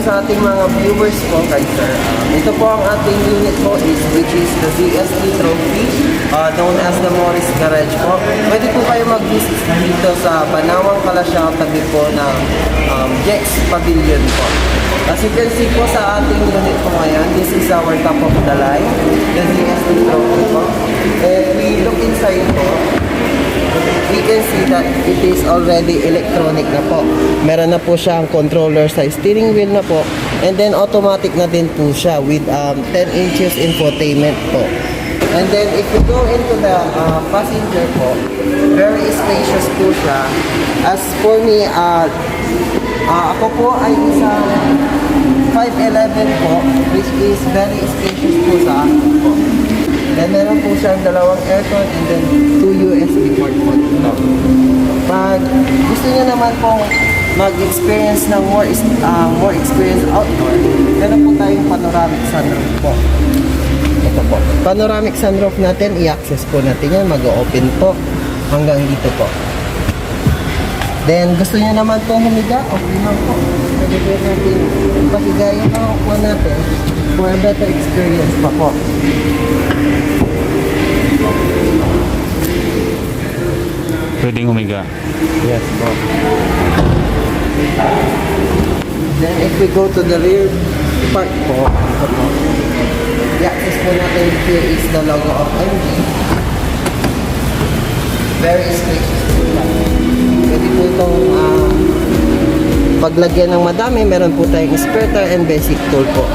sa ating mga viewers po kay sir. Ito po ang ating unit po which is the ZST Trophy, known as the Morris Garage po. Pwede po kayo mag-visit dito sa Banawang Kalasyaw, tabi po ng Jex Pavilion po. As you can see po sa ating unit po ngayon, this is our top of the line, the ZST Trophy po. If we look inside po, we can see that it is already electronic na po. Meron na po siyang controller sa steering wheel na po. And then automatic na din po siya with 10 inches infotainment po. And then if you go into the passenger po, very spacious po siya. As for me, ako po ay isang 5'11 po, which is very spacious po sa akin po. Then meron po siyang dalawang aircon and then 2 USB port po dito. Pag gusto niyo naman pong mag-experience ng more experience outdoor, meron po tayong panoramic sunroof po. Ito po. Panoramic sunroof natin, i-access po natin yan. Mag-open po hanggang dito po. Then gusto niyo naman pong humiga, okay lang po. Pwede po natin pahiga yung mga upo natin for a better experience pa po. Pwedeng humiga. Yes po. Then if we go to the rear part po, ito po. I-access po natin here is the logo of MG. Very spacious po lang. Pwede po itong paglagyan ng madami, meron po tayong spare tire and basic tool po.